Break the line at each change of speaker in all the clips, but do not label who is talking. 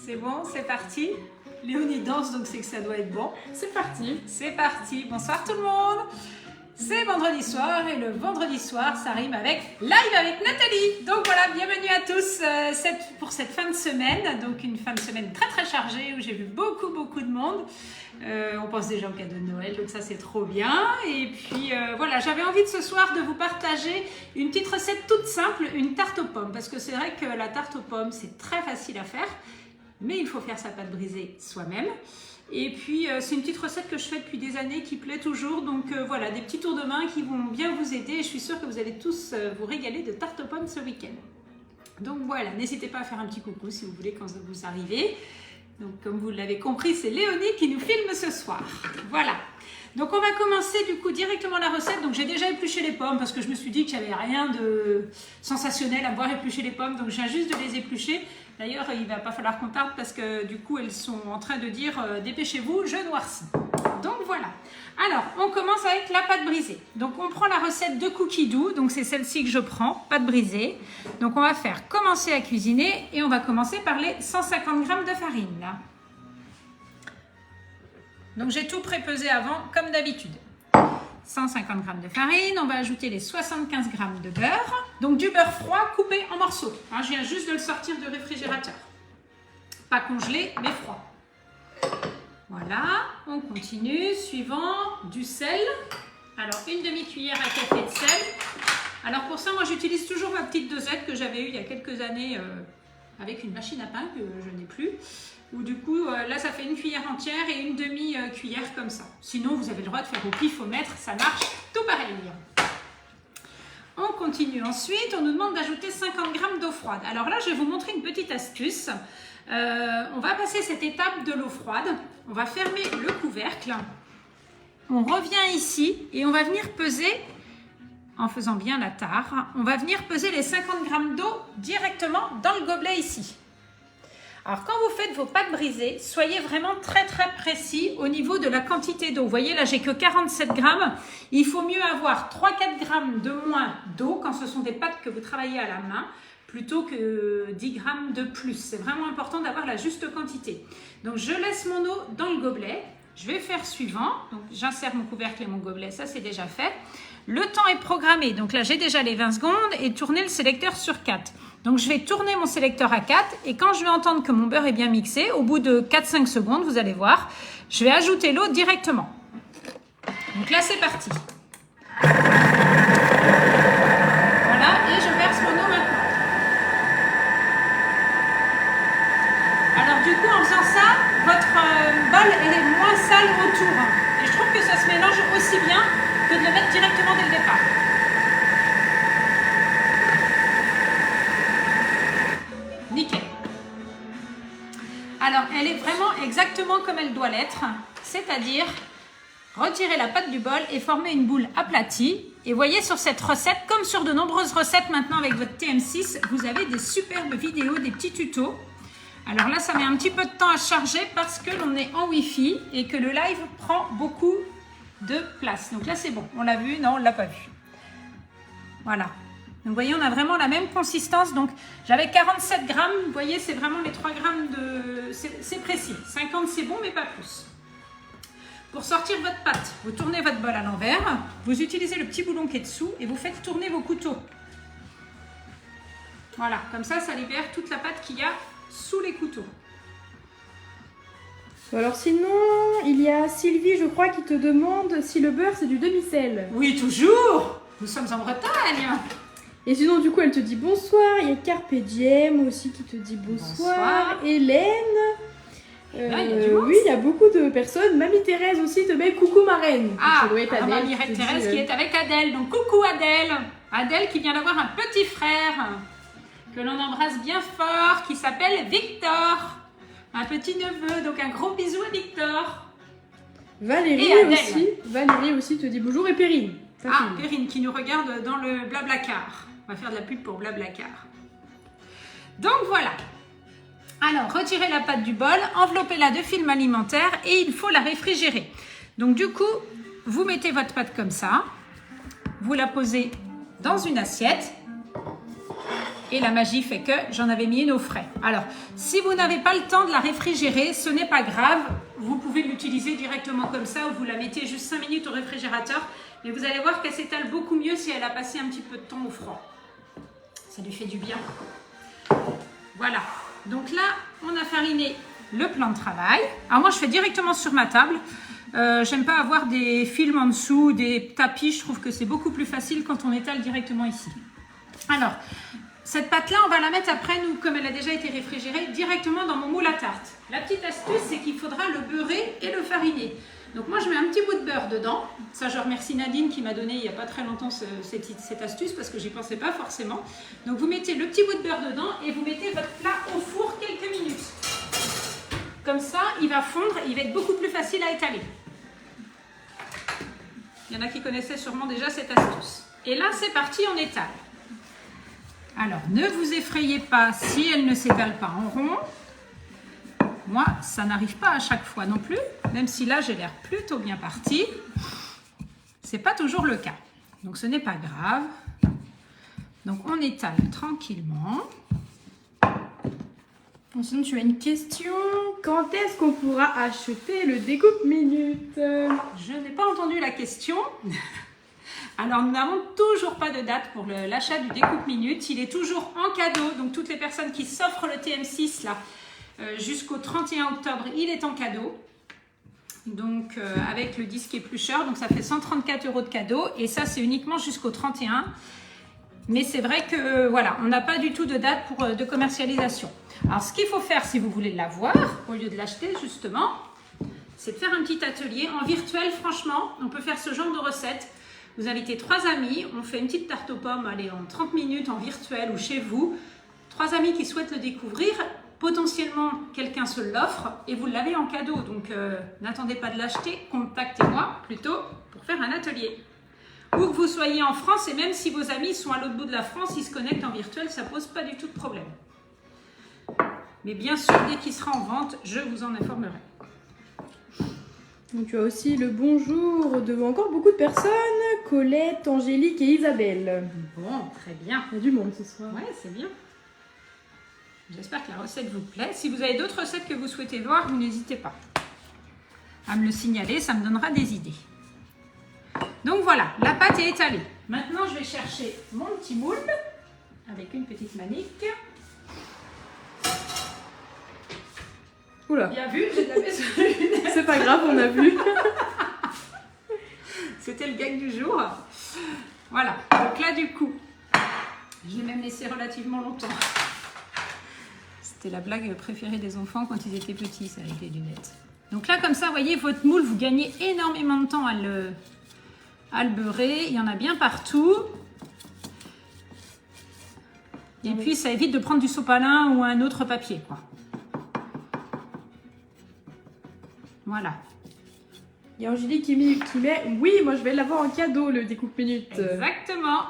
C'est bon, c'est parti. Léonie danse, donc c'est que ça doit être bon.
C'est parti.
C'est parti. Bonsoir tout le monde. C'est vendredi soir et le vendredi soir, ça rime avec live avec Nathalie. Donc voilà, bienvenue à tous pour cette fin de semaine. Donc une fin de semaine très très chargée où j'ai vu beaucoup de monde. On pense déjà au cadeau de Noël, donc ça c'est trop bien. Et puis voilà, j'avais envie de ce soir de vous partager une petite recette toute simple, une tarte aux pommes. Parce que c'est vrai que la tarte aux pommes, c'est très facile à faire. Mais il faut faire sa pâte brisée soi-même. Et puis, c'est une petite recette que je fais depuis des années qui plaît toujours. Donc voilà, des petits tours de main qui vont bien vous aider. Et je suis sûre que vous allez tous vous régaler de tarte aux pommes ce week-end. Donc voilà, n'hésitez pas à faire un petit coucou si vous voulez quand vous arrivez. Donc comme vous l'avez compris, c'est Léonie qui nous filme ce soir. Voilà. Donc on va commencer du coup directement la recette. Donc j'ai déjà épluché les pommes parce que je me suis dit qu'il n'y avait rien de sensationnel à voir éplucher les pommes. Donc je viens juste de les éplucher. D'ailleurs, il ne va pas falloir qu'on tarde parce que du coup, elles sont en train de dire « Dépêchez-vous, je noircis ». Donc voilà. Alors, on commence avec la pâte brisée. Donc on prend la recette de cookies doux. Donc c'est celle-ci que je prends, pâte brisée. Donc on va faire commencer à cuisiner et on va commencer par les 150 g de farine. Là. Donc j'ai tout prépesé avant, comme d'habitude. 150 g de farine, on va ajouter les 75 g de beurre. Donc du beurre froid coupé en morceaux. Hein, je viens juste de le sortir du réfrigérateur. Pas congelé, mais froid. Voilà, on continue. Suivant, du sel. Alors une demi-cuillère à café de sel. Alors pour ça, moi j'utilise toujours ma petite dosette que j'avais eue il y a quelques années avec une machine à pain que je n'ai plus. Ou du coup, là, ça fait une cuillère entière et une demi-cuillère comme ça. Sinon, vous avez le droit de faire au pifomètre, ça marche tout pareil. On continue ensuite, on nous demande d'ajouter 50 g d'eau froide. Alors là, je vais vous montrer une petite astuce. On va passer cette étape de l'eau froide. On va fermer le couvercle. On revient ici et on va venir peser, en faisant bien la tare, on va venir peser les 50 g d'eau directement dans le gobelet ici. Alors, quand vous faites vos pâtes brisées, soyez vraiment très précis au niveau de la quantité d'eau. Vous voyez, là, j'ai que 47 g. Il faut mieux avoir 3-4 g de moins d'eau quand ce sont des pâtes que vous travaillez à la main plutôt que 10 g de plus. C'est vraiment important d'avoir la juste quantité. Donc, je laisse mon eau dans le gobelet. Je vais faire suivant. Donc, j'insère mon couvercle et mon gobelet. Ça, c'est déjà fait. Le temps est programmé. Donc là, j'ai déjà les 20 secondes et tourner le sélecteur sur 4. Donc, je vais tourner mon sélecteur à 4 et quand je vais entendre que mon beurre est bien mixé, au bout de 4-5 secondes, vous allez voir, je vais ajouter l'eau directement. Donc là, c'est parti. Voilà, et je verse mon eau maintenant. Alors, du coup, en faisant ça, votre bol est moins sale autour. Et je trouve que ça se mélange aussi bien que de le mettre directement dès le départ. Nickel. Alors, elle est vraiment exactement comme elle doit l'être, c'est-à-dire retirer la pâte du bol et former une boule aplatie. Et voyez sur cette recette, comme sur de nombreuses recettes maintenant avec votre TM6, vous avez des superbes vidéos, des petits tutos. Alors là, ça met un petit peu de temps à charger parce que l'on est en Wi-Fi et que le live prend beaucoup de place. Donc là, c'est bon. On l'a vu? Non, on ne l'a pas vu. Voilà. Donc, vous voyez, on a vraiment la même consistance. Donc, j'avais 47 g. Vous voyez, c'est vraiment les 3 g de... C'est précis. 50, c'est bon, mais pas plus. Pour sortir votre pâte, vous tournez votre bol à l'envers. Vous utilisez le petit boulon qui est dessous et vous faites tourner vos couteaux. Voilà. Comme ça, ça libère toute la pâte qu'il y a sous les couteaux.
Alors sinon, il y a Sylvie, je crois, qui te demande si le beurre, c'est du demi-sel.
Oui, toujours. Nous sommes en Bretagne.
Et sinon, du coup, elle te dit bonsoir. Il y a Carpe Diem aussi qui te dit bonsoir. Hélène.
Là, il y a du monde.
Oui, il y a beaucoup de personnes. Mamie Thérèse aussi te met coucou ma reine.
Ah,
ça doit être Adèle,
Mamie Thérèse qui est avec Adèle. Donc, coucou Adèle. Adèle qui vient d'avoir un petit frère que l'on embrasse bien fort, qui s'appelle Victor. Un petit neveu. Donc, un gros bisou à Victor.
Valérie aussi te dit bonjour et Perrine.
Perrine qui nous regarde dans le Blablacar. On va faire de la pub pour Blablacar. Donc voilà. Alors, retirez la pâte du bol, enveloppez-la de film alimentaire et il faut la réfrigérer. Donc du coup, vous mettez votre pâte comme ça. Vous la posez dans une assiette. Et la magie fait que j'en avais mis une au frais. Alors, si vous n'avez pas le temps de la réfrigérer, ce n'est pas grave. Vous pouvez l'utiliser directement comme ça ou vous la mettez juste 5 minutes au réfrigérateur. Mais vous allez voir qu'elle s'étale beaucoup mieux si elle a passé un petit peu de temps au froid. Ça lui fait du bien. Voilà. Donc là, on a fariné le plan de travail. Alors moi, je fais directement sur ma table. J'aime pas avoir des films en dessous, des tapis. Je trouve que c'est beaucoup plus facile quand on étale directement ici. Alors, cette pâte-là, on va la mettre après, nous, comme elle a déjà été réfrigérée, directement dans mon moule à tarte. La petite astuce, c'est qu'il faudra le beurrer et le fariner. Donc moi, je mets un petit bout de beurre dedans. Ça, je remercie Nadine qui m'a donné il n'y a pas très longtemps cette astuce parce que j'y pensais pas forcément. Donc vous mettez le petit bout de beurre dedans et vous mettez votre plat au four quelques minutes. Comme ça, il va fondre et il va être beaucoup plus facile à étaler. Il y en a qui connaissaient sûrement déjà cette astuce. Et là, c'est parti, on étale. Alors, ne vous effrayez pas si elle ne s'étale pas en rond. Moi, ça n'arrive pas à chaque fois non plus, même si là, j'ai l'air plutôt bien partie. Ce n'est pas toujours le cas. Donc, ce n'est pas grave. Donc, on étale tranquillement.
Sinon, tu as une question. Quand est-ce qu'on pourra acheter le découpe-minute?
Je n'ai pas entendu la question. Alors, nous n'avons toujours pas de date pour l'achat du découpe-minute. Il est toujours en cadeau. Donc, toutes les personnes qui s'offrent le TM6 là, jusqu'au 31 octobre, il est en cadeau. Donc, avec le disque éplucheur. Donc, ça fait 134 € de cadeau. Et ça, c'est uniquement jusqu'au 31. Mais c'est vrai que, voilà, on n'a pas du tout de date de commercialisation. Alors, ce qu'il faut faire si vous voulez l'avoir, au lieu de l'acheter, justement, c'est de faire un petit atelier. En virtuel, franchement, on peut faire ce genre de recette. Vous invitez 3 amis, on fait une petite tarte aux pommes, allez, en 30 minutes, en virtuel ou chez vous. 3 amis qui souhaitent le découvrir, potentiellement, quelqu'un se l'offre et vous l'avez en cadeau. Donc, n'attendez pas de l'acheter, contactez-moi plutôt pour faire un atelier. Où que vous soyez en France, et même si vos amis sont à l'autre bout de la France, ils se connectent en virtuel, ça ne pose pas du tout de problème. Mais bien sûr, dès qu'il sera en vente, je vous en informerai.
Donc, tu as aussi le bonjour de encore beaucoup de personnes. Colette, Angélique et Isabelle.
Bon, très bien.
Il y a du monde ce soir.
Ouais, c'est bien. J'espère que la recette vous plaît. Si vous avez d'autres recettes que vous souhaitez voir, vous n'hésitez pas à me le signaler, ça me donnera des idées. Donc voilà, la pâte est étalée. Maintenant, je vais chercher mon petit moule avec une petite manique.
Oula.
Bien vu, j'ai tapé sur le lunettes.
C'est pas grave, on a vu.
C'était le gag du jour. Voilà, donc là du coup, je l'ai même laissé relativement longtemps. C'était la blague préférée des enfants quand ils étaient petits, ça, avec les lunettes. Donc là, comme ça, vous voyez, votre moule, vous gagnez énormément de temps à le beurrer. Il y en a bien partout. Et puis, ça évite de prendre du sopalin ou un autre papier, quoi. Voilà.
Il y a Angélique qui met oui, moi je vais l'avoir en cadeau le découpe-minute.
Exactement.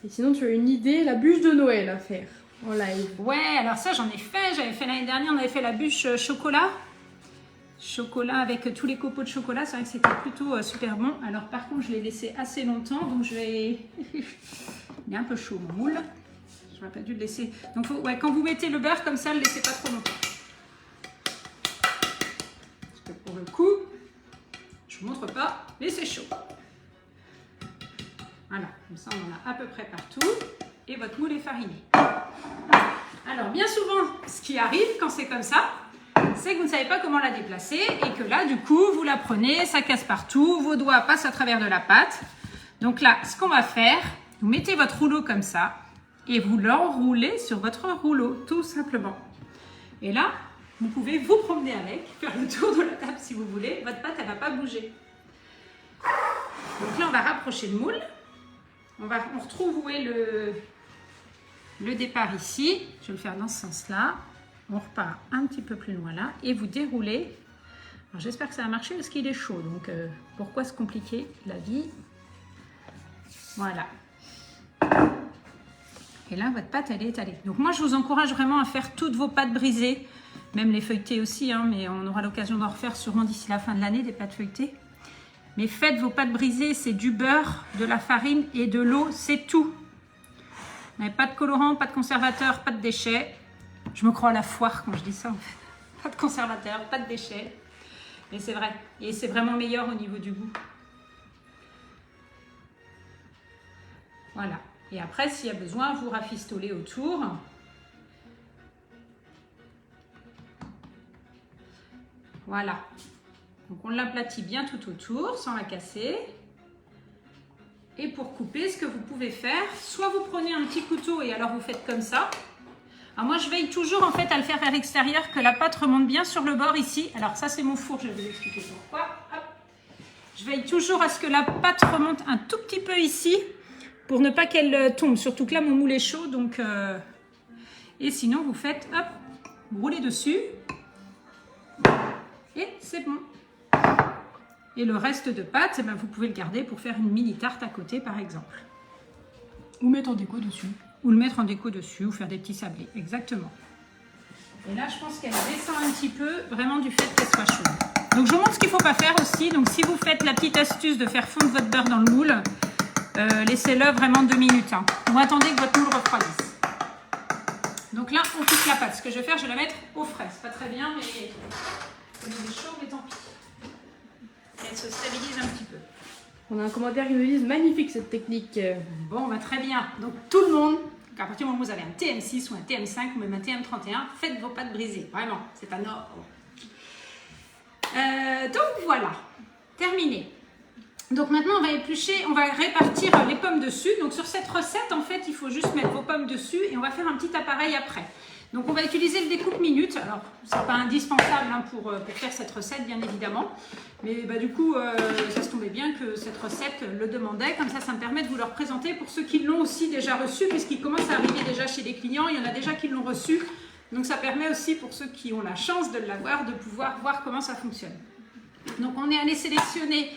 Et sinon, tu as une idée, la bûche de Noël à faire en live.
Ouais, alors ça, j'en ai fait. J'avais fait l'année dernière, on avait fait la bûche chocolat. Chocolat avec tous les copeaux de chocolat. C'est vrai que c'était plutôt super bon. Alors, par contre, je l'ai laissé assez longtemps. Donc, je vais... Il est un peu chaud, mon moule. Je n'aurais pas dû le laisser. Donc, ouais, quand vous mettez le beurre comme ça, ne le laissez pas trop longtemps. Parce que pour le coup, je ne vous montre pas, mais c'est chaud. Voilà, comme ça, on en a à peu près partout. Et votre moule est fariné. Alors, bien souvent, ce qui arrive quand c'est comme ça, c'est que vous ne savez pas comment la déplacer et que là, du coup, vous la prenez, ça casse partout, vos doigts passent à travers de la pâte. Donc là, ce qu'on va faire, vous mettez votre rouleau comme ça et vous l'enroulez sur votre rouleau, tout simplement. Et là, vous pouvez vous promener avec, faire le tour de la table si vous voulez. Votre pâte, elle ne va pas bouger. Donc là, on va rapprocher le moule. On retrouve où est le départ ici. Je vais le faire dans ce sens-là. On repart un petit peu plus loin là et vous déroulez. Alors j'espère que ça va marcher parce qu'il est chaud. Donc pourquoi se compliquer la vie? Voilà. Et là, votre pâte, elle est étalée. Donc moi, je vous encourage vraiment à faire toutes vos pâtes brisées. Même les feuilletées aussi, hein, mais on aura l'occasion d'en refaire sûrement d'ici la fin de l'année, des pâtes feuilletées. Mais faites vos pâtes brisées, c'est du beurre, de la farine et de l'eau, c'est tout. Mais pas de colorant, pas de conservateur, pas de déchets. Je me crois à la foire quand je dis ça en fait. Pas de conservateur, pas de déchets. Mais c'est vrai. Et c'est vraiment meilleur au niveau du goût. Voilà. Et après, s'il y a besoin, vous rafistolez autour. Voilà. Donc on l'aplatit bien tout autour sans la casser. Et pour couper, ce que vous pouvez faire, soit vous prenez un petit couteau et alors vous faites comme ça. Alors moi je veille toujours en fait à le faire à l'extérieur, que la pâte remonte bien sur le bord ici. Alors ça c'est mon four, je vais vous expliquer pourquoi. Hop. Je veille toujours à ce que la pâte remonte un tout petit peu ici pour ne pas qu'elle tombe. Surtout que là mon moule est chaud donc... Et sinon vous faites, hop, vous roulez dessus. Et c'est bon. Et le reste de pâte, eh ben, vous pouvez le garder pour faire une mini tarte à côté par exemple.
Ou mettre en déco dessus.
Ou le mettre en déco dessus, ou faire des petits sablés, exactement. Et là, je pense qu'elle descend un petit peu, vraiment du fait qu'elle soit chaude. Donc, je vous montre ce qu'il ne faut pas faire aussi. Donc, si vous faites la petite astuce de faire fondre votre beurre dans le moule, laissez-le vraiment 2 minutes. Hein. Ou attendez que votre moule refroidisse. Donc là, on pique la pâte. Ce que je vais faire, je vais la mettre au frais. C'est pas très bien, mais comme il est chaud, mais tant pis. Elle se stabilise un petit peu.
On a un commentaire qui nous dit magnifique cette technique.
Bon, bah, très bien. Donc tout le monde, à partir du moment où vous avez un TM6 ou un TM5 ou même un TM31, faites vos pâtes brisées. Vraiment, c'est pas normal. Donc voilà, terminé. Donc maintenant, on va éplucher, on va répartir les pommes dessus. Donc sur cette recette, en fait, il faut juste mettre vos pommes dessus et on va faire un petit appareil après. Donc on va utiliser le découpe minute. Alors c'est pas indispensable hein, pour faire cette recette bien évidemment. Mais bah, du coup ça se tombait bien que cette recette le demandait. Comme ça me permet de vous le représenter pour ceux qui l'ont aussi déjà reçu. Puisqu'il commence à arriver déjà chez les clients. Il y en a déjà qui l'ont reçu. Donc ça permet aussi pour ceux qui ont la chance de l'avoir de pouvoir voir comment ça fonctionne. Donc on est allé sélectionner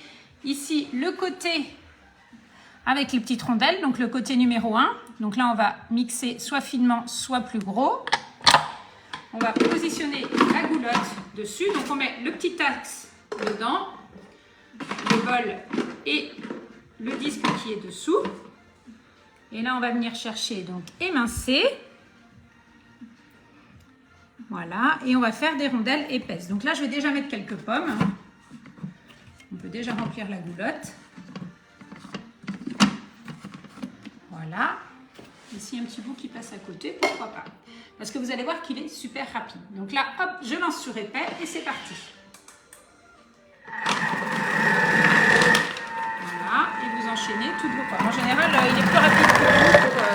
ici le côté avec les petites rondelles. Donc le côté numéro 1. Donc là on va mixer soit finement soit plus gros. On va positionner la goulotte dessus. Donc, on met le petit axe dedans, le bol et le disque qui est dessous. Et là, on va venir chercher, donc, émincer. Voilà. Et on va faire des rondelles épaisses. Donc là, je vais déjà mettre quelques pommes. On peut déjà remplir la goulotte. Voilà. Ici, un petit bout qui passe à côté, pourquoi pas. Parce que vous allez voir qu'il est super rapide. Donc là, hop, je lance sur épais et c'est parti. Voilà, et vous enchaînez toutes vos pommes. En général, il est plus rapide que vous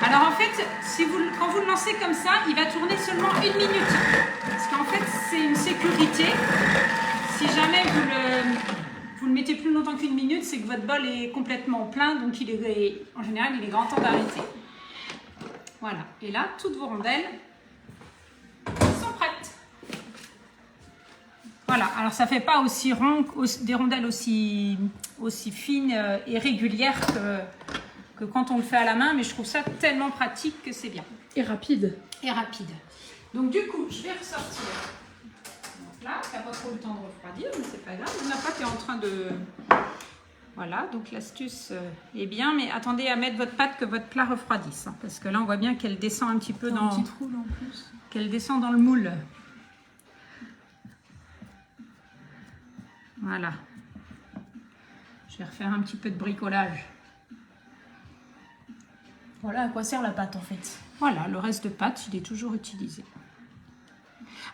Alors en fait, quand vous le lancez comme ça, il va tourner seulement 1 minute. Parce qu'en fait, c'est une sécurité. Si jamais vous le mettez plus longtemps qu'1 minute, c'est que votre bol est complètement plein, donc en général, il est grand temps d'arrêter. Voilà, et là, toutes vos rondelles sont prêtes. Voilà, alors ça ne fait pas aussi rond, des rondelles aussi fines et régulières que quand on le fait à la main, mais je trouve ça tellement pratique que c'est bien.
Et rapide.
Et rapide. Donc du coup, je vais ressortir. Là, ça n'a pas trop le temps de refroidir, mais c'est pas grave. Ma pâte est en train de... Voilà, donc l'astuce est bien, mais attendez à mettre votre pâte que votre plat refroidisse. Hein, parce que là, on voit bien qu'elle descend un petit peu dans...
Un petit trou là en plus.
Qu'elle descend dans le moule. Voilà. Je vais refaire un petit peu de bricolage.
Voilà à quoi sert la pâte en fait.
Voilà, le reste de pâte, il est toujours utilisé.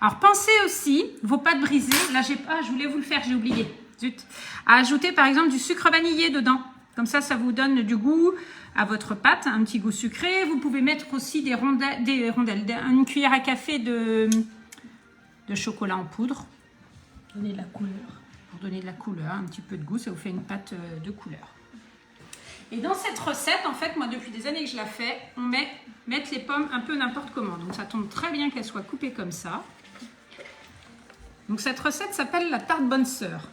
Alors, pensez aussi, vos pâtes brisées, là, je voulais vous le faire, j'ai oublié, zut, à ajouter par exemple du sucre vanillé dedans. Comme ça vous donne du goût à votre pâte, un petit goût sucré. Vous pouvez mettre aussi des rondelles, une cuillère à café de chocolat en poudre.
Donner de la couleur.
Pour donner de la couleur, un petit peu de goût, ça vous fait une pâte de couleur. Et dans cette recette, en fait, moi, depuis des années que je la fais, on met les pommes un peu n'importe comment. Donc, ça tombe très bien qu'elles soient coupées comme ça. Donc, cette recette s'appelle la tarte bonne sœur.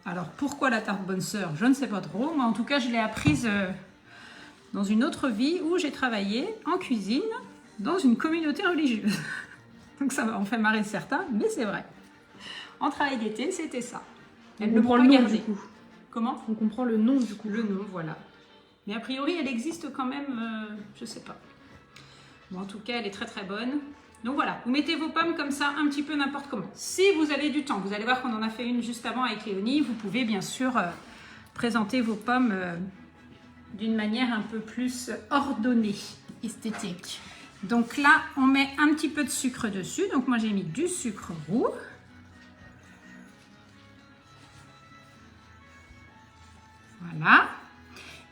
Alors, pourquoi la tarte bonne sœur? Je ne sais pas trop. Moi, en tout cas, je l'ai apprise dans une autre vie où j'ai travaillé en cuisine dans une communauté religieuse. Donc, ça en fait marrer certains, mais c'est vrai. en travail d'été, c'était ça.
On
Elle ne
comprend
peut
le
pas
nom
garder.
du coup.
Comment?
On comprend le nom du coup.
Le nom, voilà. Mais a priori, elle existe quand même, je sais pas. Bon, en tout cas, elle est très très bonne. Donc voilà, vous mettez vos pommes comme ça, un petit peu n'importe comment. Si vous avez du temps, vous allez voir qu'on en a fait une juste avant avec Léonie, vous pouvez bien sûr présenter vos pommes d'une manière un peu plus ordonnée, esthétique. Donc là, on met un petit peu de sucre dessus. Donc moi, j'ai mis du sucre roux. Voilà.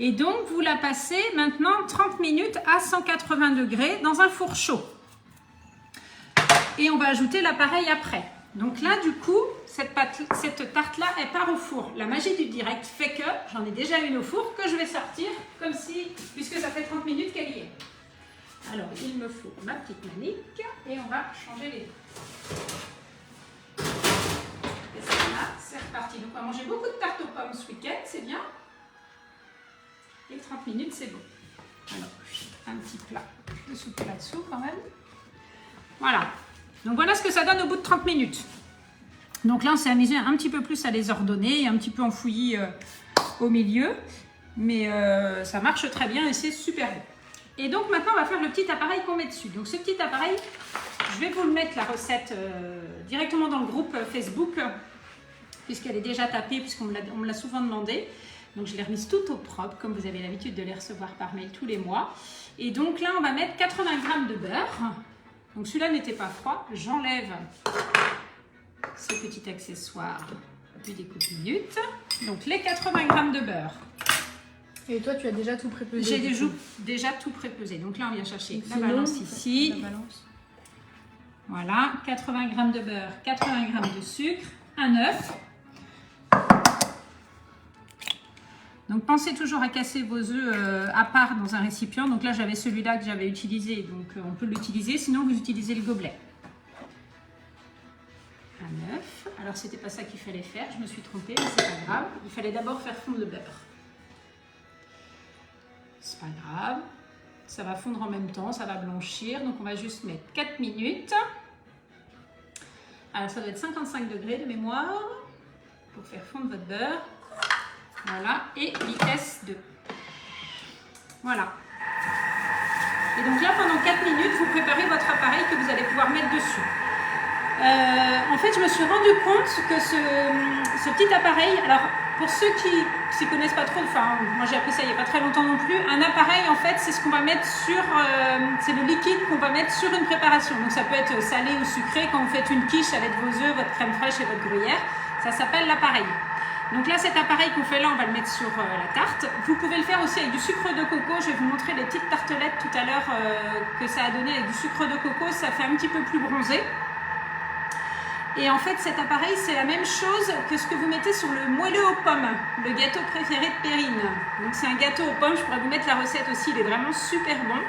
Et donc, vous la passez maintenant 30 minutes à 180 degrés dans un four chaud. Et on va ajouter l'appareil après. Donc là, du coup, cette tarte-là, elle part au four. La magie du direct fait que j'en ai déjà une au four que je vais sortir comme si, puisque ça fait 30 minutes qu'elle y est. Alors, il me faut ma petite manique et on va changer les deux. Et ça, là, c'est reparti. Donc, on va manger beaucoup de tartes aux pommes ce week-end, c'est bien. Et 30 minutes, c'est bon. Alors, un petit plat de soupe là-dessous quand même. Voilà. Donc, voilà ce que ça donne au bout de 30 minutes. Donc là, on s'est amusé un petit peu plus à les ordonner et un petit peu enfouillis au milieu. Mais ça marche très bien et c'est super bon. Et donc, maintenant, on va faire le petit appareil qu'on met dessus. Donc, ce petit appareil, je vais vous le mettre, la recette, directement dans le groupe Facebook, puisqu'elle est déjà tapée, puisqu'on me l'a souvent demandé. Donc, je l'ai remise tout au propre, comme vous avez l'habitude de les recevoir par mail tous les mois. Et donc, là, on va mettre 80 g de beurre. Donc, celui-là n'était pas froid. J'enlève ce petit accessoire du découpe-minute. Donc, les 80 g de beurre.
Et toi, tu as déjà tout prépesé?
J'ai déjà tout prépesé. Donc, là, on vient chercher la
Sinon,
balance ici.
la balance.
Voilà, 80 g de beurre, 80 g de sucre, un œuf. Donc, pensez toujours à casser vos œufs à part dans un récipient. Donc là, j'avais celui-là que j'avais utilisé, donc on peut l'utiliser. Sinon, vous utilisez le gobelet. Un œuf. Alors, c'était pas ça qu'il fallait faire. Je me suis trompée, mais c'est pas grave. Il fallait d'abord faire fondre le beurre. C'est pas grave. Ça va fondre en même temps, ça va blanchir. Donc, on va juste mettre 4 minutes. Alors, ça doit être 55 degrés de mémoire pour faire fondre votre beurre. Voilà, et vitesse 2. Voilà. Et donc là, pendant 4 minutes, vous préparez votre appareil que vous allez pouvoir mettre dessus. En fait, je me suis rendu compte que ce petit appareil, alors pour ceux qui ne s'y connaissent pas trop, enfin, moi j'ai appris ça il n'y a pas très longtemps non plus, un appareil, en fait, c'est ce qu'on va mettre sur, c'est le liquide qu'on va mettre sur une préparation. Donc ça peut être salé ou sucré. Quand vous faites une quiche avec vos œufs, votre crème fraîche et votre gruyère, ça s'appelle l'appareil. Donc là, cet appareil qu'on fait là, on va le mettre sur la tarte. Vous pouvez le faire aussi avec du sucre de coco. Je vais vous montrer les petites tartelettes tout à l'heure que ça a donné avec du sucre de coco. Ça fait un petit peu plus bronzé. Et en fait, cet appareil, c'est la même chose que ce que vous mettez sur le moelleux aux pommes, le gâteau préféré de Perrine. Donc c'est un gâteau aux pommes. Je pourrais vous mettre la recette aussi. Il est vraiment super bon.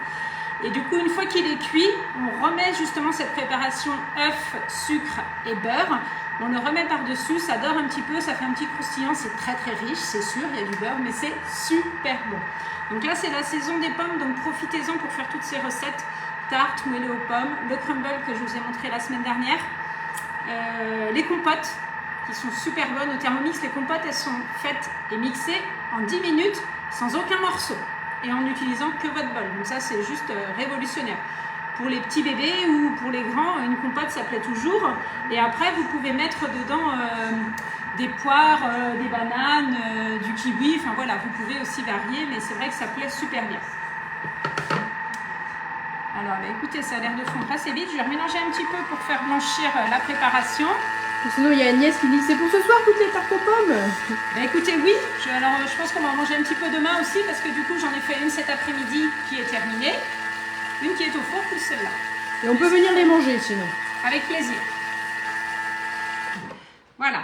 Et du coup, une fois qu'il est cuit, on remet justement cette préparation œuf, sucre et beurre. On le remet par-dessus, ça dort un petit peu, ça fait un petit croustillant, c'est très très riche, c'est sûr, il y a du beurre, mais c'est super bon. Donc là, c'est la saison des pommes, donc profitez-en pour faire toutes ces recettes. Tarte, moelleux aux pommes, le crumble que je vous ai montré la semaine dernière, les compotes qui sont super bonnes. Au Thermomix, les compotes, elles sont faites et mixées en 10 minutes sans aucun morceau et en n'utilisant que votre bol. Donc ça, c'est juste révolutionnaire. Pour les petits bébés ou pour les grands, une compote, ça plaît toujours. Et après, vous pouvez mettre dedans des poires, des bananes, du kiwi. Enfin voilà, vous pouvez aussi varier, mais c'est vrai que ça plaît super bien. Alors, bah, écoutez, ça a l'air de fondre assez vite. Je vais remélanger un petit peu pour faire blanchir la préparation.
Sinon, il y a Agnès qui dit c'est pour ce soir toutes les tartes aux pommes.
Bah, écoutez, oui. Alors, je pense qu'on va en manger un petit peu demain aussi parce que du coup, j'en ai fait une cet après-midi qui est terminée. Une qui est au four, plus celle-là.
Et on peut venir les manger sinon.
Avec plaisir. Voilà.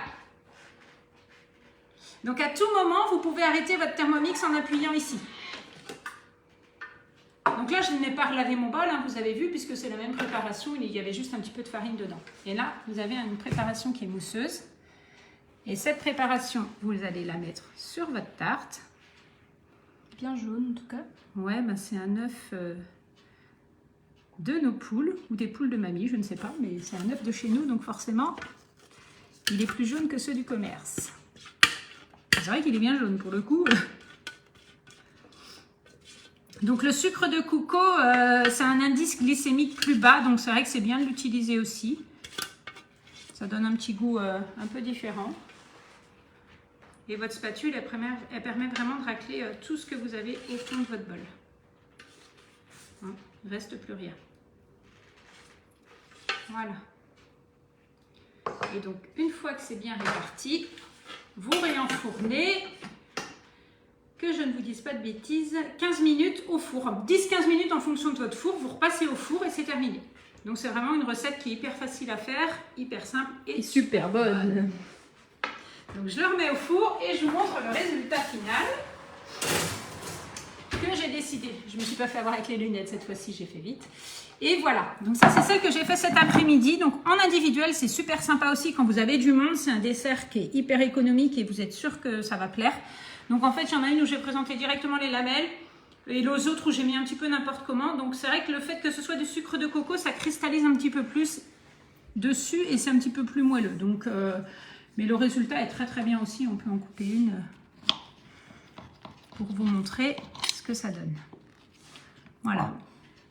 Donc à tout moment, vous pouvez arrêter votre Thermomix en appuyant ici. Donc là, je n'ai pas relavé mon bol, hein, vous avez vu, puisque c'est la même préparation, il y avait juste un petit peu de farine dedans. Et là, vous avez une préparation qui est mousseuse. Et cette préparation, vous allez la mettre sur votre tarte.
Bien jaune en tout cas.
Ouais, bah c'est un œuf de nos poules, ou des poules de mamie, je ne sais pas, mais c'est un œuf de chez nous, donc forcément, Il est plus jaune que ceux du commerce. C'est vrai qu'il est bien jaune pour le coup. Donc le sucre de coco, c'est un indice glycémique plus bas, donc c'est vrai que c'est bien de l'utiliser aussi. Ça donne un petit goût un peu différent. Et votre spatule, elle permet vraiment de racler tout ce que vous avez au fond de votre bol. Hein, il ne reste plus rien. Voilà. Et donc, une fois que c'est bien réparti, vous réenfournez, que je ne vous dise pas de bêtises, 15 minutes au four. 10-15 minutes en fonction de votre four, vous repassez au four et c'est terminé. Donc, c'est vraiment une recette qui est hyper facile à faire, hyper simple et
super bonne.
Donc, je le remets au four et je vous montre le résultat final que j'ai décidé. Je ne me suis pas fait avoir avec les lunettes cette fois-ci, j'ai fait vite. Et voilà, donc ça c'est celle que j'ai fait cet après-midi. Donc en individuel, c'est super sympa aussi quand vous avez du monde. C'est un dessert qui est hyper économique et vous êtes sûr que ça va plaire. Donc en fait, il y en a une où j'ai présenté directement les lamelles et les autres où j'ai mis un petit peu n'importe comment. Donc c'est vrai que le fait que ce soit du sucre de coco, ça cristallise un petit peu plus dessus et c'est un petit peu plus moelleux. Donc, mais le résultat est très très bien aussi. On peut en couper une pour vous montrer ce que ça donne. Voilà.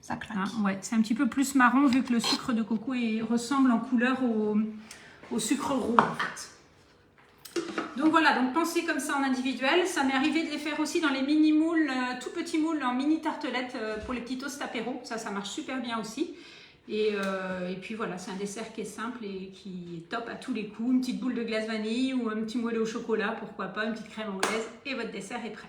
Ça craque.
Hein, ouais, c'est un petit peu plus marron vu que le sucre de coco ressemble en couleur au sucre roux en fait. Donc voilà, donc pensez comme ça en individuel. Ça m'est arrivé de les faire aussi dans les mini moules, tout petits moules en mini tartelettes pour les petits toasts apéro. Ça marche super bien aussi. Et puis voilà, c'est un dessert qui est simple et qui est top à tous les coups. Une petite boule de glace vanille ou un petit moelleux au chocolat, pourquoi pas, une petite crème anglaise et votre dessert est prêt.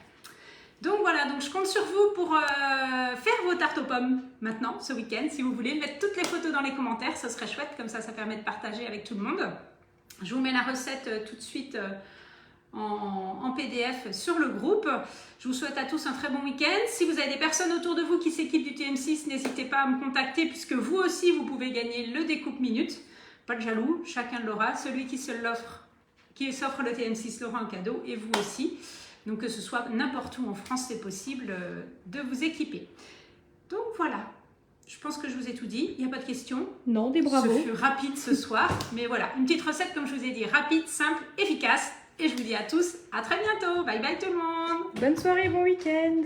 Donc voilà, donc je compte sur vous pour faire vos tartes aux pommes maintenant, ce week-end, si vous voulez. Mettre toutes les photos dans les commentaires, ce serait chouette, comme ça permet de partager avec tout le monde. Je vous mets la recette tout de suite en PDF sur le groupe. Je vous souhaite à tous un très bon week-end. Si vous avez des personnes autour de vous qui s'équipent du TM6, n'hésitez pas à me contacter puisque vous aussi, vous pouvez gagner le découpe minute. Pas de jaloux, chacun l'aura. Celui qui s'offre le TM6 l'aura en cadeau et vous aussi. Donc que ce soit n'importe où en France, c'est possible de vous équiper. Donc voilà, je pense que je vous ai tout dit. Il n'y a pas de questions.
Non, des bravos.
Ce fut rapide ce soir. Mais voilà, une petite recette comme je vous ai dit, rapide, simple, efficace. Et je vous dis à tous, à très bientôt. Bye bye tout le monde.
Bonne soirée, bon week-end.